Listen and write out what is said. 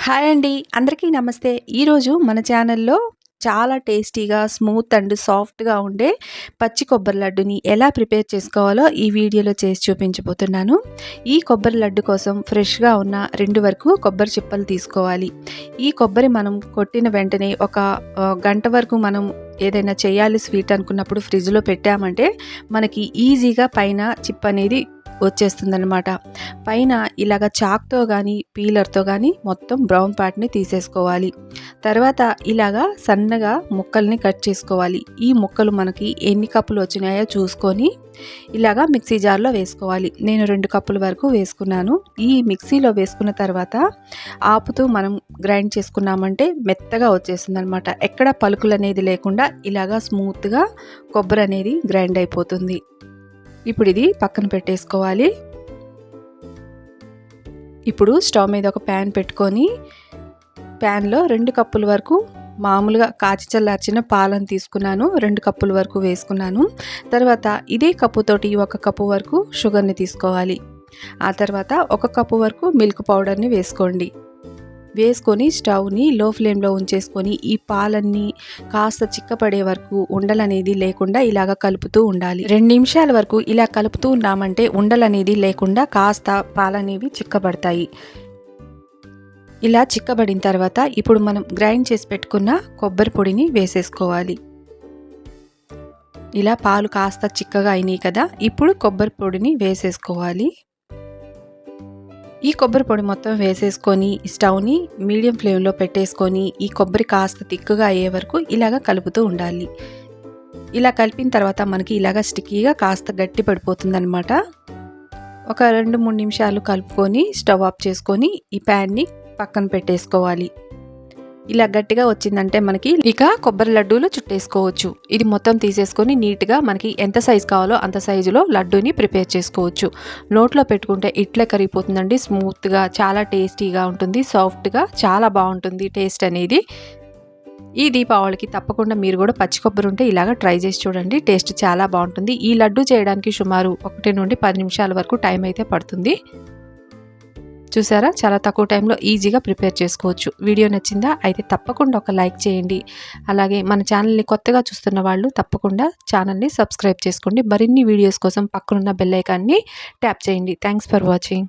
Hi అండి, అందరికీ నమస్తే. ఈరోజు మన ఛానల్లో చాలా టేస్టీగా, స్మూత్ అండ్ సాఫ్ట్గా ఉండే పచ్చి కొబ్బరి లడ్డుని ఎలా ప్రిపేర్ చేసుకోవాలో ఈ వీడియోలో చేసి చూపించబోతున్నాను. ఈ కొబ్బరి లడ్డు కోసం ఫ్రెష్గా ఉన్న 2 వరకు కొబ్బరి చిప్పలు తీసుకోవాలి. ఈ కొబ్బరి మనం కొట్టిన వెంటనే ఒక గంట వరకు మనం ఏదైనా చేయాలి స్వీట్ అనుకున్నప్పుడు ఫ్రిడ్జ్లో పెట్టామంటే మనకి ఈజీగా పైన చిప్ అనేది వచ్చేస్తుందన్నమాట. పైన ఇలాగ చాక్తో కానీ పీలర్తో కానీ మొత్తం బ్రౌన్ పార్ట్ని తీసేసుకోవాలి. తర్వాత ఇలాగా సన్నగా ముక్కల్ని కట్ చేసుకోవాలి. ఈ ముక్కలు మనకి ఎన్ని కప్పులు వచ్చినాయో చూసుకొని ఇలాగా మిక్సీ జార్లో వేసుకోవాలి. నేను 2 కప్పుల వరకు వేసుకున్నాను. ఈ మిక్సీలో వేసుకున్న తర్వాత ఆపుతూ మనం గ్రైండ్ చేసుకున్నామంటే మెత్తగా వచ్చేస్తుంది అనమాట. ఎక్కడ పలుకులు అనేది లేకుండా ఇలాగా స్మూత్గా కొబ్బరి అనేది గ్రైండ్ అయిపోతుంది. ఇప్పుడు ఇది పక్కన పెట్టేసుకోవాలి. ఇప్పుడు స్టవ్ మీద ఒక ప్యాన్ పెట్టుకొని ప్యాన్లో 2 కప్పుల వరకు మామూలుగా కాచి చల్లార్చిన పాలను తీసుకున్నాను. 2 కప్పుల వరకు వేసుకున్నాను. తర్వాత ఇదే కప్పుతోటి 1 కప్పు వరకు షుగర్ని తీసుకోవాలి. ఆ తర్వాత 1 కప్పు వరకు మిల్క్ పౌడర్ని వేసుకోండి. వేసుకొని స్టవ్ని లో ఫ్లేమ్లో ఉంచేసుకొని ఈ పాలన్నీ కాస్త చిక్కపడే వరకు ఉండలనేది లేకుండా ఇలాగ కలుపుతూ ఉండాలి. 2 నిమిషాల వరకు ఇలా కలుపుతూ ఉన్నామంటే ఉండలనేది లేకుండా కాస్త పాలనేవి చిక్కబడతాయి. ఇలా చిక్కబడిన తర్వాత ఇప్పుడు మనం గ్రైండ్ చేసి పెట్టుకున్న కొబ్బరి పొడిని వేసేసుకోవాలి. ఇలా పాలు కాస్త చిక్కగా అయినాయి కదా, ఇప్పుడు కొబ్బరి పొడిని వేసేసుకోవాలి. ఈ కొబ్బరి పొడి మొత్తం వేసేసుకొని స్టవ్ని మీడియం ఫ్లేమ్లో పెట్టేసుకొని ఈ కొబ్బరి కాస్త తిక్కుగా అయ్యే వరకు ఇలాగ కలుపుతూ ఉండాలి. ఇలా కలిపిన తర్వాత మనకి ఇలాగ స్టిక్కీగా కాస్త గట్టి పడిపోతుంది అనమాట. ఒక 2-3 నిమిషాలు కలుపుకొని స్టవ్ ఆఫ్ చేసుకొని ఈ ప్యాన్ని పక్కన పెట్టేసుకోవాలి. ఇలా గట్టిగా వచ్చిందంటే మనకి ఇక కొబ్బరి లడ్డూలు చుట్టేసుకోవచ్చు. ఇది మొత్తం తీసేసుకొని నీట్గా మనకి ఎంత సైజు కావాలో అంత సైజులో లడ్డూని ప్రిపేర్ చేసుకోవచ్చు. నోట్లో పెట్టుకుంటే ఇట్లే కరిగిపోతుందండి. స్మూత్గా చాలా టేస్టీగా ఉంటుంది. సాఫ్ట్గా చాలా బాగుంటుంది టేస్ట్ అనేది. ఈ దీపావళికి తప్పకుండా మీరు కూడా పచ్చి కొబ్బరి ఉంటే ఇలాగ ట్రై చేసి చూడండి. టేస్ట్ చాలా బాగుంటుంది. ఈ లడ్డు చేయడానికి సుమారు 1 నుండి 10 నిమిషాల వరకు టైం అయితే పడుతుంది. చూసారా, చాలా తక్కువ టైంలో ఈజీగా ప్రిపేర్ చేసుకోవచ్చు. వీడియో నచ్చిందా? అయితే తప్పకుండా ఒక లైక్ చేయండి. అలాగే మన ఛానల్ని కొత్తగా చూస్తున్న వాళ్ళు తప్పకుండా ఛానల్ని సబ్స్క్రైబ్ చేసుకోండి. మరిన్ని వీడియోస్ కోసం పక్కనున్న బెల్ ఐకాన్ని ట్యాప్ చేయండి. Thanks for watching.